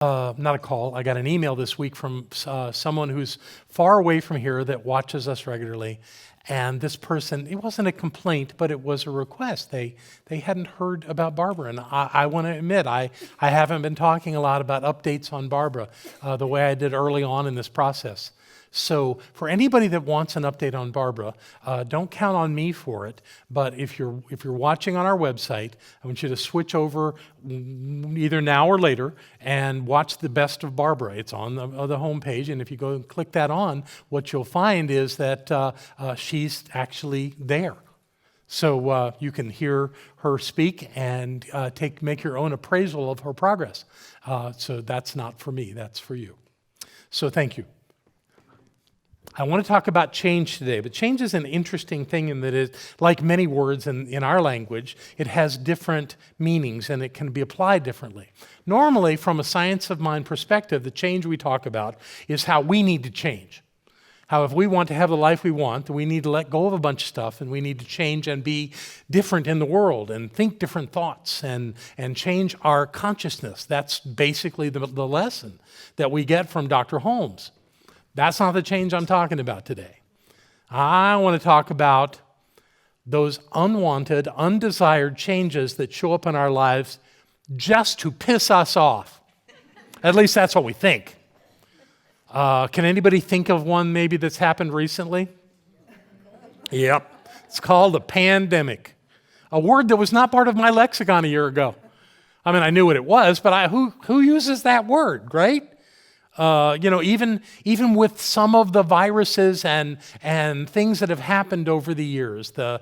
not a call, I got an email this week from someone who's far away from here that watches us regularly. And this person, it wasn't a complaint, but it was a request. They hadn't heard about Barbara. And I want to admit, I haven't been talking a lot about updates on Barbara the way I did early on in this process. So for anybody that wants an update on Barbara, don't count on me for it. But if you're watching on our website, I want you to switch over either now or later and watch the best of Barbara. It's on the home page, and if you go and click that on, what you'll find is that she's actually there. So you can hear her speak and make your own appraisal of her progress. So that's not for me, that's for you. So thank you. I want to talk about change today, but change is an interesting thing in that it, like many words in our language, it has different meanings and it can be applied differently. Normally, from a science of mind perspective, the change we talk about is how we need to change. How if we want to have the life we want, then we need to let go of a bunch of stuff and we need to change and be different in the world and think different thoughts and change our consciousness. That's basically the lesson that we get from Dr. Holmes. That's not the change I'm talking about today. I want to talk about those unwanted, undesired changes that show up in our lives just to piss us off. At least that's what we think. Can anybody think of one maybe that's happened recently? Yep. It's called a pandemic. A word that was not part of my lexicon a year ago. I mean, I knew what it was, but who uses that word, right? Even with some of the viruses and things that have happened over the years, the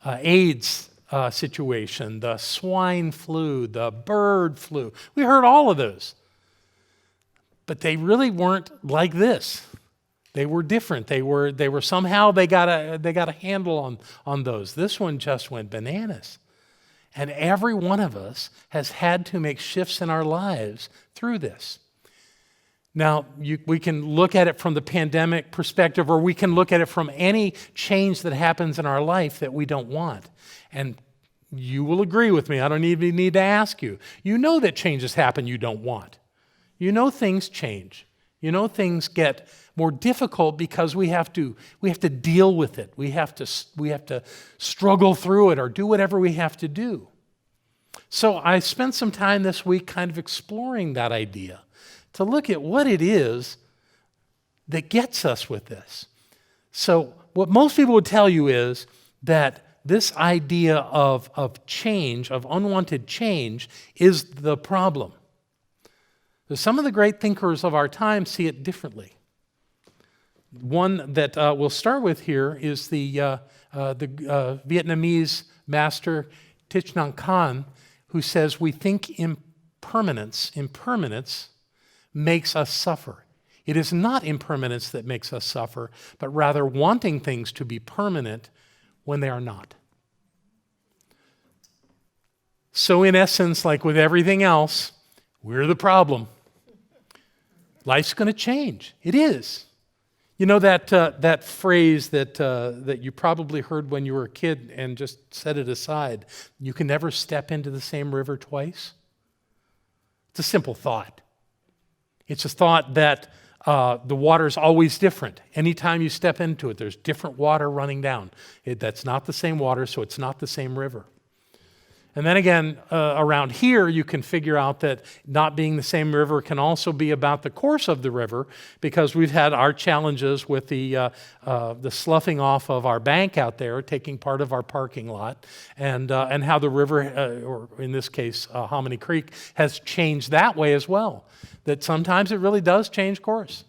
AIDS situation, the swine flu, the bird flu, we heard all of those. But they really weren't like this. They were different. They were somehow they got a handle on those. This one just went bananas. And every one of us has had to make shifts in our lives through this. Now, we can look at it from the pandemic perspective, or we can look at it from any change that happens in our life that we don't want. And you will agree with me. I don't even need to ask you. You know that changes happen you don't want. You know things change. You know things get more difficult because we have to deal with it. We have to struggle through it or do whatever we have to do. So I spent some time this week kind of exploring that idea to look at what it is that gets us with this. So what most people would tell you is that this idea of change, of unwanted change, is the problem. Some of the great thinkers of our time see it differently. One that we'll start with here is the Vietnamese master Thich Nhat Hanh, who says we think impermanence makes us suffer. It is not impermanence that makes us suffer, but rather wanting things to be permanent when they are not. So in essence, like with everything else, we're the problem. Life's going to change. It is. You know that phrase that you probably heard when you were a kid and just set it aside. You can never step into the same river twice. It's a simple thought. It's a thought that the water's always different. Anytime you step into it, there's different water running down. That's not the same water, so it's not the same river. And then again, around here, you can figure out that not being the same river can also be about the course of the river, because we've had our challenges with the sloughing off of our bank out there, taking part of our parking lot, and how the river, or in this case, Hominy Creek, has changed that way as well. That sometimes it really does change course.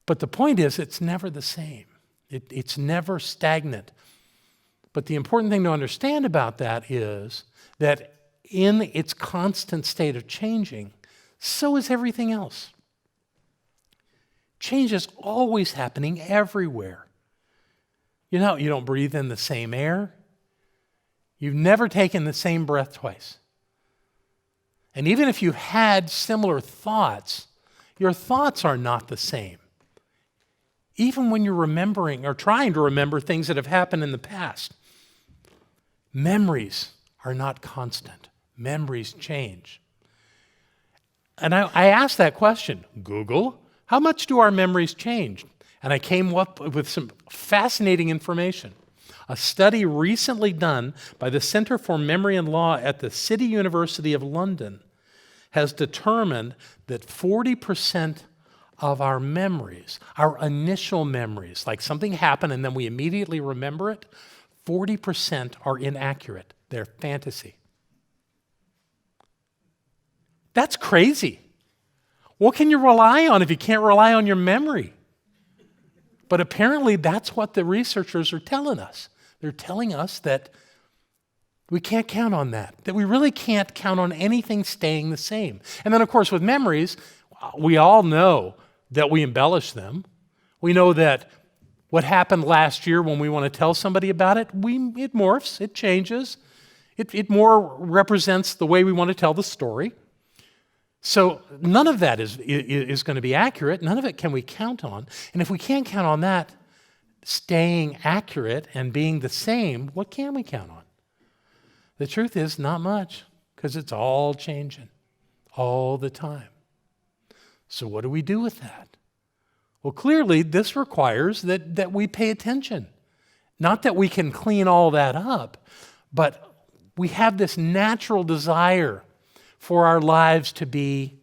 But the point is, it's never the same. It's never stagnant. But the important thing to understand about that is that in its constant state of changing, so is everything else. Change is always happening everywhere. You know, you don't breathe in the same air. You've never taken the same breath twice. And even if you had similar thoughts, your thoughts are not the same. Even when you're remembering or trying to remember things that have happened in the past, memories are not constant. Memories change. And I asked that question, Google, how much do our memories change? And I came up with some fascinating information. A study recently done by the Center for Memory and Law at the City University of London has determined that 40% of our memories, our initial memories, like something happened and then we immediately remember it, 40% are inaccurate. They're fantasy. That's crazy. What can you rely on if you can't rely on your memory? But apparently that's what the researchers are telling us. They're telling us that we can't count on that we really can't count on anything staying the same. And then, of course, with memories, we all know that we embellish them. We know that what happened last year when we want to tell somebody about it, it morphs, it changes. It more represents the way we want to tell the story. So none of that is going to be accurate. None of it can we count on. And if we can't count on that staying accurate and being the same, what can we count on? The truth is not much, because it's all changing all the time. So what do we do with that? Well, clearly this requires that we pay attention. Not that we can clean all that up, but we have this natural desire for our lives to be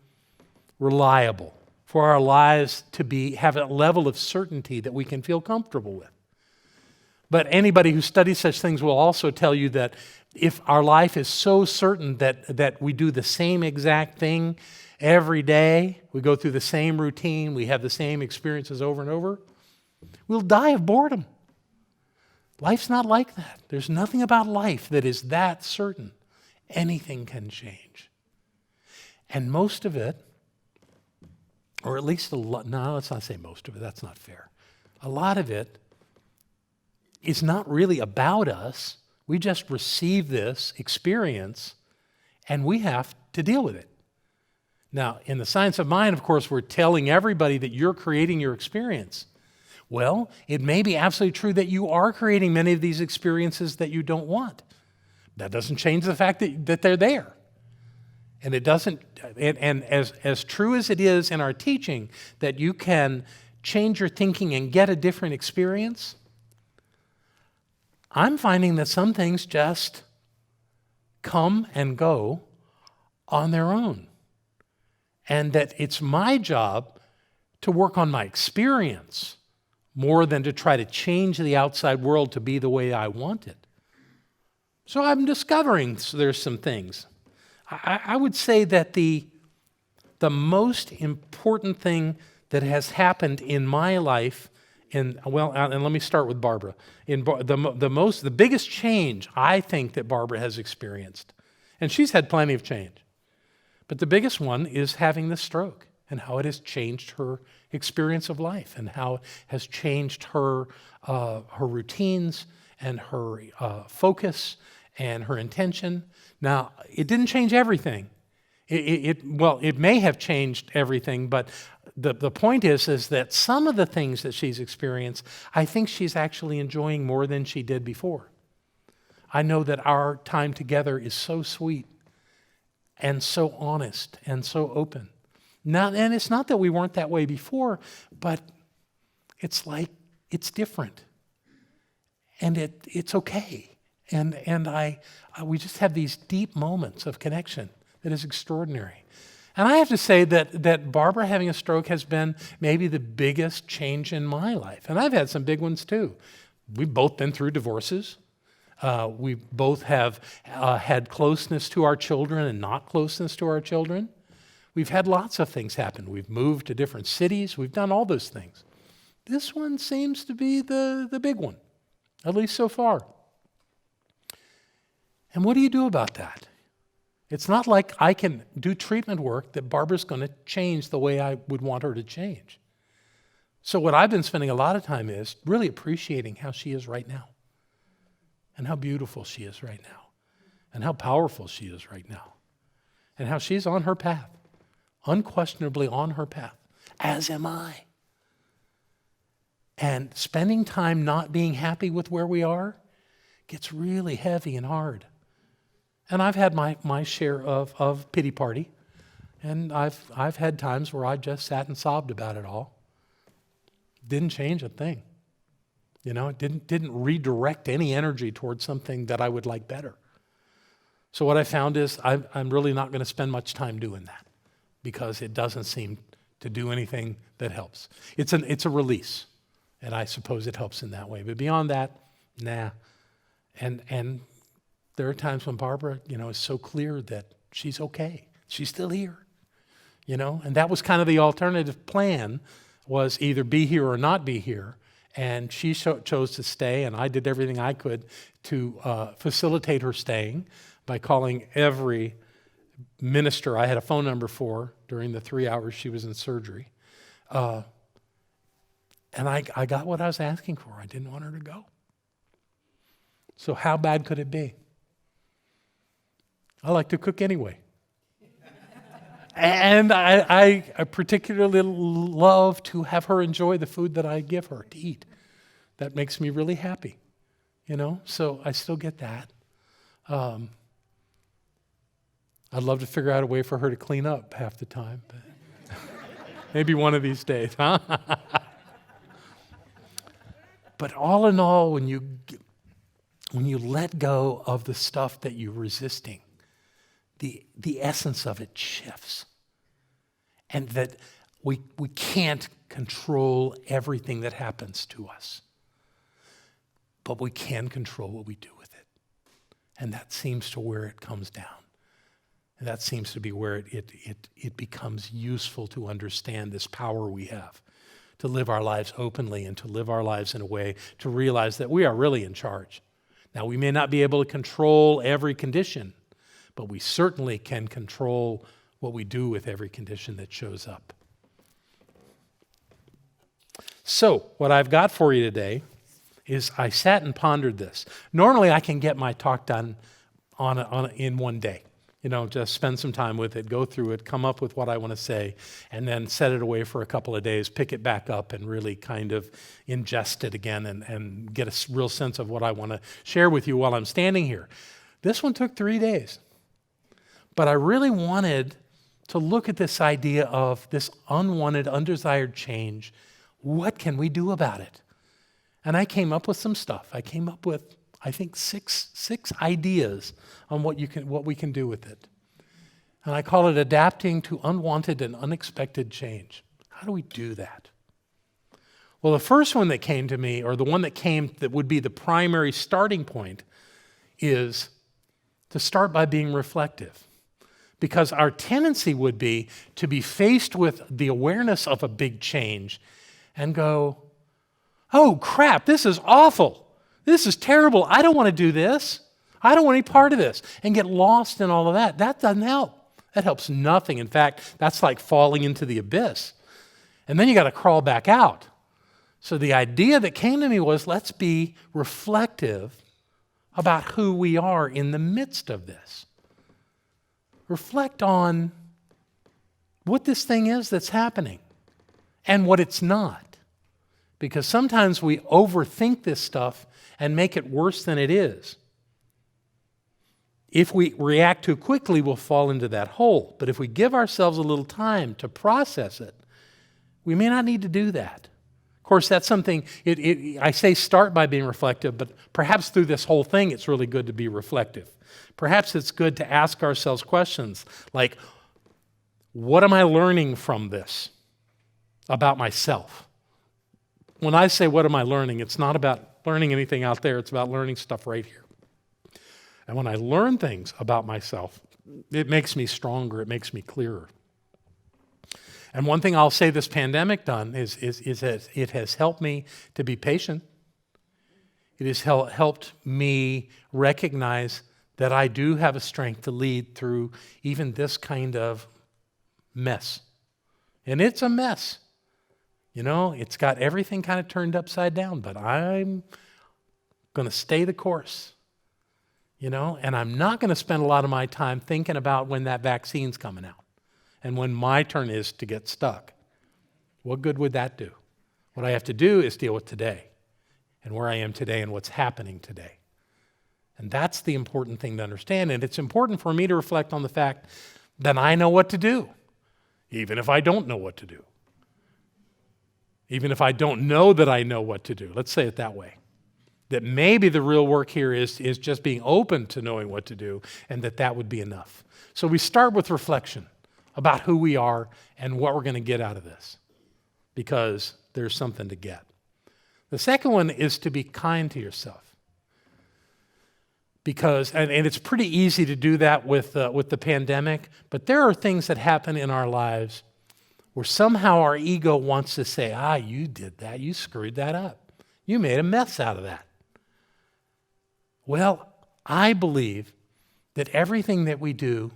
reliable, for our lives to have a level of certainty that we can feel comfortable with. But anybody who studies such things will also tell you that if our life is so certain that we do the same exact thing every day, we go through the same routine, we have the same experiences over and over, we'll die of boredom. Life's not like that. There's nothing about life that is that certain. Anything can change. And most of it, or at least a lot, no, let's not say most of it, that's not fair. A lot of it is not really about us. We just receive this experience and we have to deal with it. Now, in the science of mind, of course, we're telling everybody that you're creating your experience. Well, it may be absolutely true that you are creating many of these experiences that you don't want. That doesn't change the fact that they're there. And it doesn't, and as true as it is in our teaching that you can change your thinking and get a different experience, I'm finding that some things just come and go on their own. And that it's my job to work on my experience more than to try to change the outside world to be the way I want it. So I'm discovering there's some things. I would say that the most important thing that has happened in my life, and let me start with Barbara. The biggest change I think that Barbara has experienced, and she's had plenty of change, but the biggest one is having the stroke and how it has changed her experience of life and how it has changed her routines and her focus and her intention. Now, it didn't change everything. It may have changed everything, but the point is that some of the things that she's experienced, I think she's actually enjoying more than she did before. I know that our time together is so sweet and so honest and so open. Now, and it's not that we weren't that way before, but it's like it's different, and it's okay. And we just have these deep moments of connection that is extraordinary. And I have to say that Barbara having a stroke has been maybe the biggest change in my life. And I've had some big ones too. We've both been through divorces. We both have had closeness to our children and not closeness to our children. We've had lots of things happen. We've moved to different cities. We've done all those things. This one seems to be the big one, at least so far. And what do you do about that? It's not like I can do treatment work that Barbara's going to change the way I would want her to change. So what I've been spending a lot of time is really appreciating how she is right now, and how beautiful she is right now, and how powerful she is right now, and how she's on her path, unquestionably on her path, as am I. And spending time not being happy with where we are gets really heavy and hard. And I've had my share of pity party. And I've had times where I just sat and sobbed about it all. Didn't change a thing. It didn't redirect any energy towards something that I would like better. So what I found is I'm really not going to spend much time doing that because it doesn't seem to do anything that helps. It's a release, and I suppose it helps in that way. But beyond that, nah. And there are times when Barbara, is so clear that she's okay. She's still here, And that was kind of the alternative plan, was either be here or not be here. And she chose to stay, and I did everything I could to facilitate her staying by calling every minister I had a phone number for during the 3 hours she was in surgery. And I got what I was asking for. I didn't want her to go. So how bad could it be? I like to cook anyway. And I particularly love to have her enjoy the food that I give her to eat. That makes me really happy, So I still get that. I'd love to figure out a way for her to clean up half the time, but maybe one of these days, huh? But all in all, when you let go of the stuff that you're resisting, the essence of it shifts. And that we can't control everything that happens to us, but we can control what we do with it. And that seems to where it comes down. And that seems to be where it becomes useful to understand this power we have to live our lives openly and to live our lives in a way to realize that we are really in charge. Now, we may not be able to control every condition, but we certainly can control what we do with every condition that shows up. So, what I've got for you today is I sat and pondered this. Normally, I can get my talk done in one day. Just spend some time with it, go through it, come up with what I want to say, and then set it away for a couple of days, pick it back up, and really kind of ingest it again and get a real sense of what I want to share with you while I'm standing here. This one took 3 days. But I really wanted to look at this idea of this unwanted, undesired change. What can we do about it? And I came up with some stuff. I came up with, I think, six ideas on what we can do with it. And I call it adapting to unwanted and unexpected change. How do we do that? Well, the first one that came to me, or the one that would be the primary starting point, is to start by being reflective. Because our tendency would be to be faced with the awareness of a big change and go, oh crap, this is awful. This is terrible. I don't want to do this. I don't want any part of this. And get lost in all of that. That doesn't help. That helps nothing. In fact, that's like falling into the abyss. And then you got to crawl back out. So the idea that came to me was, let's be reflective about who we are in the midst of this. Reflect on what this thing is that's happening and what it's not. Because sometimes we overthink this stuff and make it worse than it is. If we react too quickly, we'll fall into that hole. But if we give ourselves a little time to process it, we may not need to do that. Of course, that's something, I say start by being reflective, but perhaps through this whole thing, it's really good to be reflective. Perhaps it's good to ask ourselves questions like, what am I learning from this about myself? When I say what am I learning, it's not about learning anything out there, it's about learning stuff right here. And when I learn things about myself, it makes me stronger, it makes me clearer. And one thing I'll say this pandemic done is it has helped me to be patient. It has helped me recognize that I do have a strength to lead through even this kind of mess. And it's a mess. It's got everything kind of turned upside down, but I'm going to stay the course. And I'm not going to spend a lot of my time thinking about when that vaccine's coming out and when my turn is to get stuck. What good would that do? What I have to do is deal with today and where I am today and what's happening today. And that's the important thing to understand. And it's important for me to reflect on the fact that I know what to do. even if I don't know what to do. Even if I don't know that I know what to do. Let's say it that way. That maybe the real work here is just being open to knowing what to do, and that would be enough. So we start with reflection about who we are and what we're going to get out of this, because there's something to get. The second one is to be kind to yourself. Because, and it's pretty easy to do that with the pandemic, but there are things that happen in our lives where somehow our ego wants to say, you did that, you screwed that up. You made a mess out of that. Well, I believe that everything that we do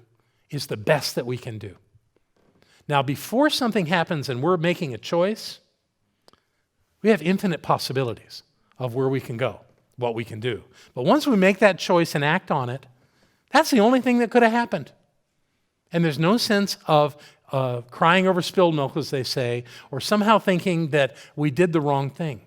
is the best that we can do. Now, before something happens and we're making a choice, we have infinite possibilities of where we can go, what we can do. But once we make that choice and act on it, that's the only thing that could have happened. And there's no sense of crying over spilled milk, as they say, or somehow thinking that we did the wrong thing.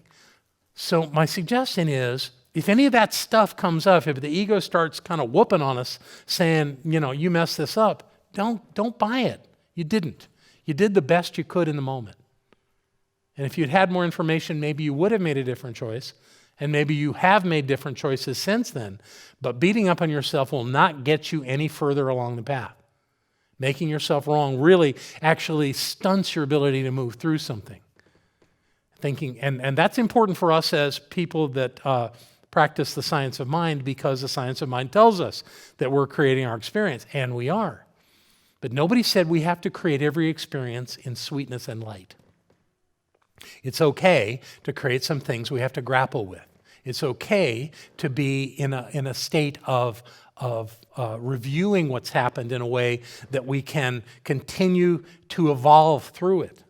So my suggestion is, if any of that stuff comes up, if the ego starts kind of whooping on us, saying, you messed this up, don't buy it. You didn't. You did the best you could in the moment. And if you'd had more information, maybe you would have made a different choice, and maybe you have made different choices since then. But beating up on yourself will not get you any further along the path. Making yourself wrong really actually stunts your ability to move through something. Thinking, and that's important for us as people that practice the science of mind, because the science of mind tells us that we're creating our experience, and we are. But nobody said we have to create every experience in sweetness and light. It's okay to create some things we have to grapple with. It's okay to be in a state of reviewing what's happened in a way that we can continue to evolve through it.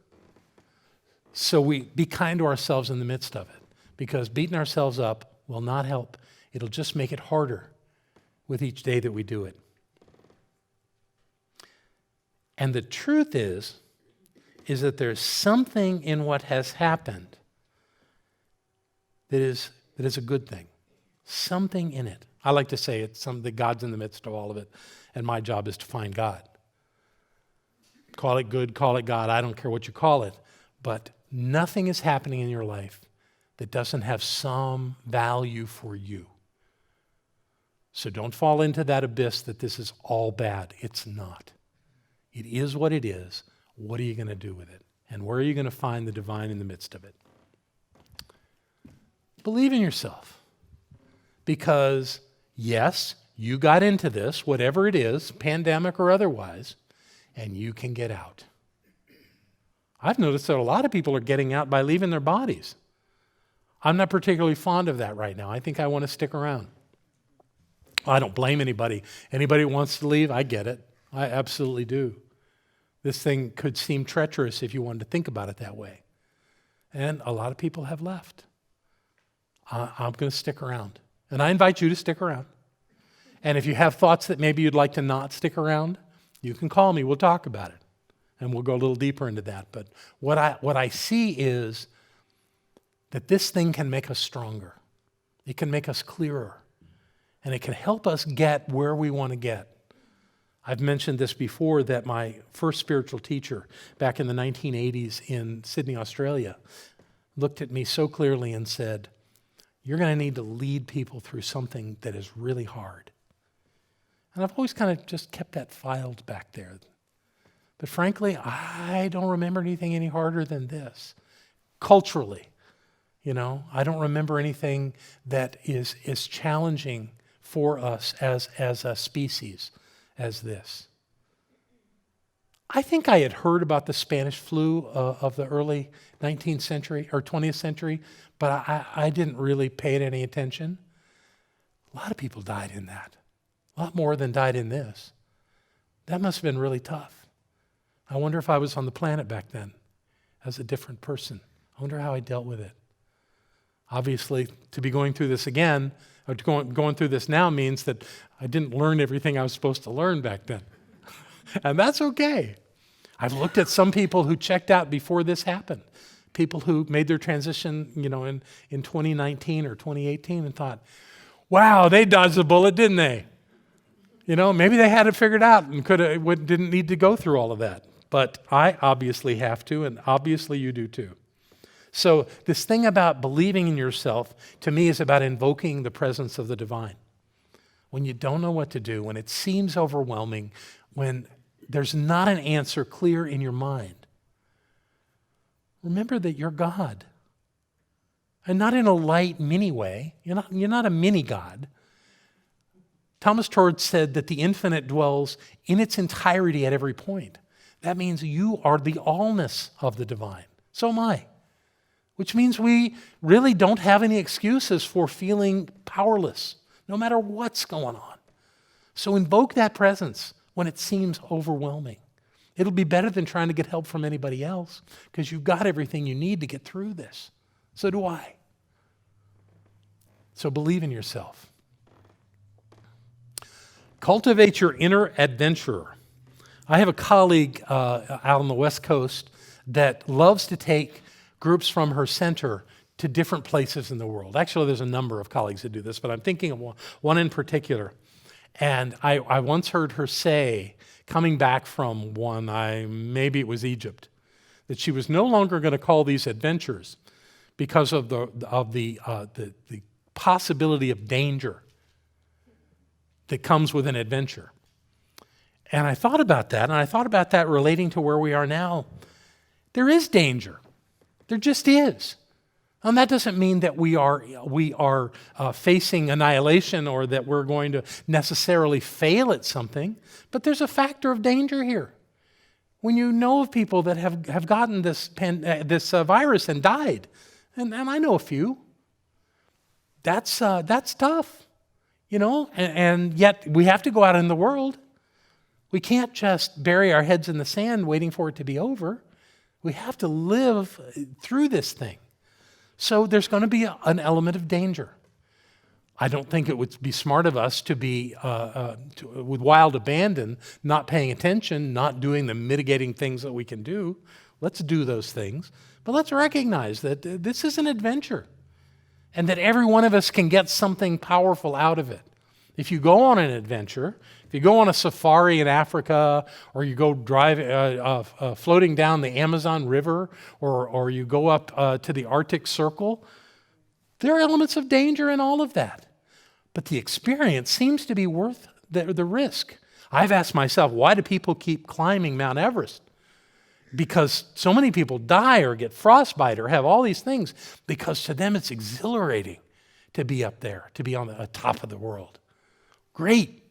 So we be kind to ourselves in the midst of it, because beating ourselves up will not help. It'll just make it harder with each day that we do it. And the truth is that there's something in what has happened that is a good thing. Something in it. I like to say it's something that God's in the midst of all of it, and my job is to find God. Call it good, call it God, I don't care what you call it, but nothing is happening in your life that doesn't have some value for you. So don't fall into that abyss that this is all bad. It's not. It is what it is. What are you going to do with it? And where are you going to find the divine in the midst of it? Believe in yourself. Because, yes, you got into this, whatever it is, pandemic or otherwise, and you can get out. I've noticed that a lot of people are getting out by leaving their bodies. I'm not particularly fond of that right now. I think I want to stick around. I don't blame anybody. Anybody who wants to leave, I get it. I absolutely do. This thing could seem treacherous if you wanted to think about it that way. And a lot of people have left. I'm going to stick around. And I invite you to stick around. And if you have thoughts that maybe you'd like to not stick around, you can call me. We'll talk about it. And we'll go a little deeper into that. But what I see is that this thing can make us stronger. It can make us clearer. And it can help us get where we want to get. I've mentioned this before, that my first spiritual teacher back in the 1980s in Sydney, Australia, looked at me so clearly and said, "You're going to need to lead people through something that is really hard." And I've always kind of just kept that filed back there. But frankly, I don't remember anything any harder than this. Culturally, I don't remember anything that is challenging for us as a species as this. I think I had heard about the Spanish flu of the early 19th century or 20th century, but I didn't really pay it any attention. A lot of people died in that. A lot more than died in this. That must have been really tough. I wonder if I was on the planet back then as a different person. I wonder how I dealt with it. Obviously, to be going through this again, or going through this now, means that I didn't learn everything I was supposed to learn back then. And that's okay. I've looked at some people who checked out before this happened. People who made their transition, in 2019 or 2018 and thought, wow, they dodged a bullet, didn't they? Maybe they had it figured out and didn't need to go through all of that. but I obviously have to, and obviously you do too. So this thing about believing in yourself, to me, is about invoking the presence of the divine. When you don't know what to do, when it seems overwhelming, when there's not an answer clear in your mind, remember that you're God. And not in a light mini way. You're not a mini God. Thomas Torrance said that the infinite dwells in its entirety at every point. That means you are the allness of the divine. So am I. Which means we really don't have any excuses for feeling powerless, no matter what's going on. So invoke that presence when it seems overwhelming. It'll be better than trying to get help from anybody else, because you've got everything you need to get through this. So do I. So believe in yourself. Cultivate your inner adventurer. I have a colleague out on the West Coast that loves to take groups from her center to different places in the world. Actually, there's a number of colleagues that do this, but I'm thinking of one in particular. And I once heard her say, coming back from one, maybe it was Egypt, that she was no longer going to call these adventures because of the possibility of danger that comes with an adventure. And I thought about that, and I thought about that relating to where we are now. There is danger. There just is. And that doesn't mean that we are facing annihilation or that we're going to necessarily fail at something, but there's a factor of danger here. When you know of people that have gotten this virus and died, and I know a few, that's tough, and yet we have to go out in the world. We can't just bury our heads in the sand waiting for it to be over. We have to live through this thing. So there's going to be an element of danger. I don't think it would be smart of us to be, with wild abandon, not paying attention, not doing the mitigating things that we can do. Let's do those things. But let's recognize that this is an adventure and that every one of us can get something powerful out of it. If you go on an adventure, if you go on a safari in Africa, or you go floating down the Amazon River, or you go up to the Arctic Circle, there are elements of danger in all of that. But the experience seems to be worth the risk. I've asked myself, why do people keep climbing Mount Everest? Because so many people die or get frostbite or have all these things, because to them it's exhilarating to be up there, to be on the top of the world. Great.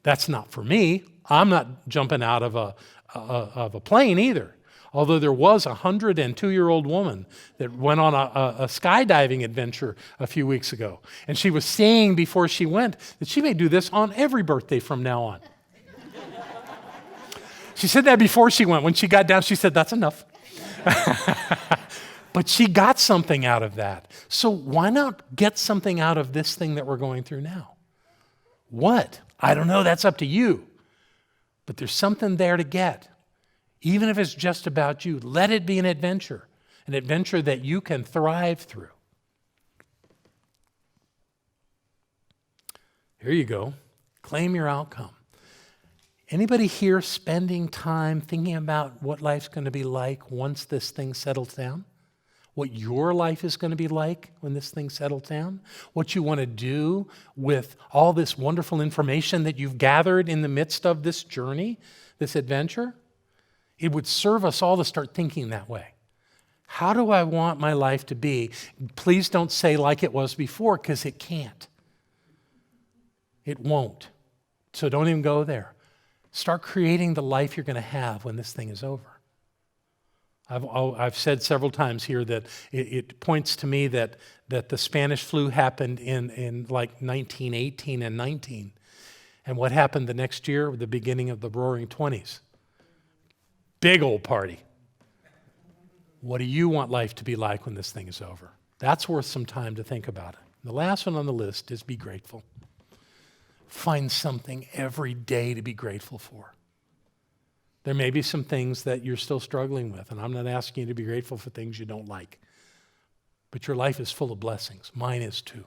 That's not for me. I'm not jumping out of a plane either. Although there was a 102-year-old woman that went on a skydiving adventure a few weeks ago. And she was saying before she went that she may do this on every birthday from now on. She said that before she went. When she got down, she said, that's enough. But she got something out of that. So why not get something out of this thing that we're going through now? What? I don't know. That's up to you. But there's something there to get. Even if it's just about you, let it be an adventure that you can thrive through. Here you go. Claim your outcome. Anybody here spending time thinking about what life's going to be like once this thing settles down? What your life is going to be like when this thing settles down? What you want to do with all this wonderful information that you've gathered in the midst of this journey, this adventure? It would serve us all to start thinking that way. How do I want my life to be? Please don't say like it was before, because it can't. It won't. So don't even go there. Start creating the life you're going to have when this thing is over. I've said several times here that it points to me that the Spanish flu happened in like 1918 and 19. And what happened the next year, the beginning of the Roaring 20s? Big old party. What do you want life to be like when this thing is over? That's worth some time to think about it. The last one on the list is be grateful. Find something every day to be grateful for. There may be some things that you're still struggling with, and I'm not asking you to be grateful for things you don't like. But your life is full of blessings. Mine is too.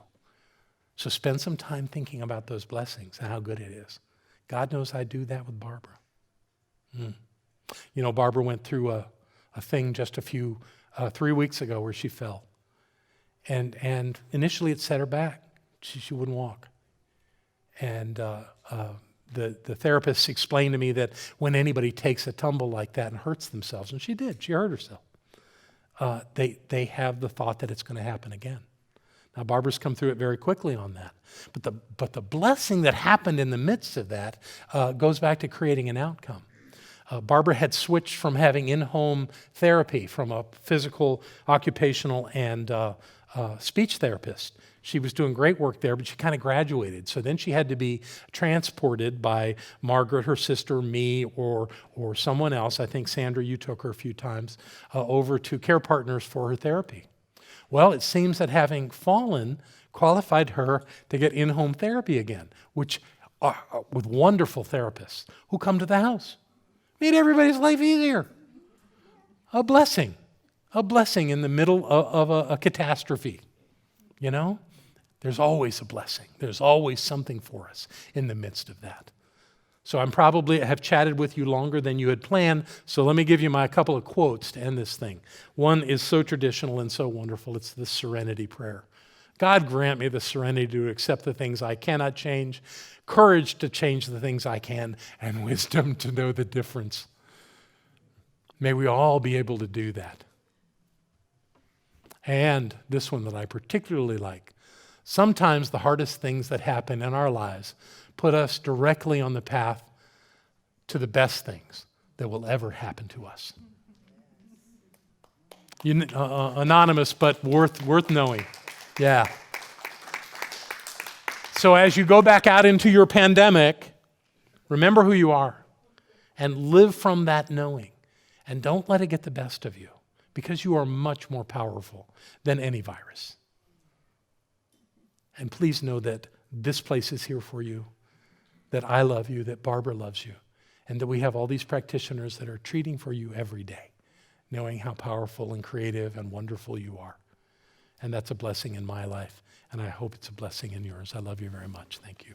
So spend some time thinking about those blessings and how good it is. God knows I do that with Barbara. You know, Barbara went through a thing just 3 weeks ago where she fell. And initially it set her back. She wouldn't walk. And the therapist explained to me that when anybody takes a tumble like that and hurts themselves, and she did, she hurt herself, they have the thought that it's going to happen again. Now, Barbara's come through it very quickly on that. But the blessing that happened in the midst of that goes back to creating an outcome. Barbara had switched from having in-home therapy from a physical, occupational, and speech therapist. She was doing great work there, but she kind of graduated. So then she had to be transported by Margaret, her sister, me, or someone else. I think, Sandra, you took her a few times, over to Care Partners for her therapy. Well, it seems that having fallen qualified her to get in-home therapy again, which with wonderful therapists who come to the house. Made everybody's life easier. A blessing in the middle of a catastrophe. You know, there's always a blessing. There's always something for us in the midst of that. So I have chatted with you longer than you had planned, so let me give you my couple of quotes to end this thing. One is so traditional and so wonderful. It's the serenity prayer. God grant me the serenity to accept the things I cannot change, courage to change the things I can, and wisdom to know the difference. May we all be able to do that. And this one that I particularly like. Sometimes the hardest things that happen in our lives put us directly on the path to the best things that will ever happen to us. Anonymous, but worth knowing. Yeah. So as you go back out into your pandemic, remember who you are and live from that knowing. And don't let it get the best of you, because you are much more powerful than any virus. And please know that this place is here for you, that I love you, that Barbara loves you, and that we have all these practitioners that are treating for you every day, knowing how powerful and creative and wonderful you are. And that's a blessing in my life, and I hope it's a blessing in yours. I love you very much. Thank you.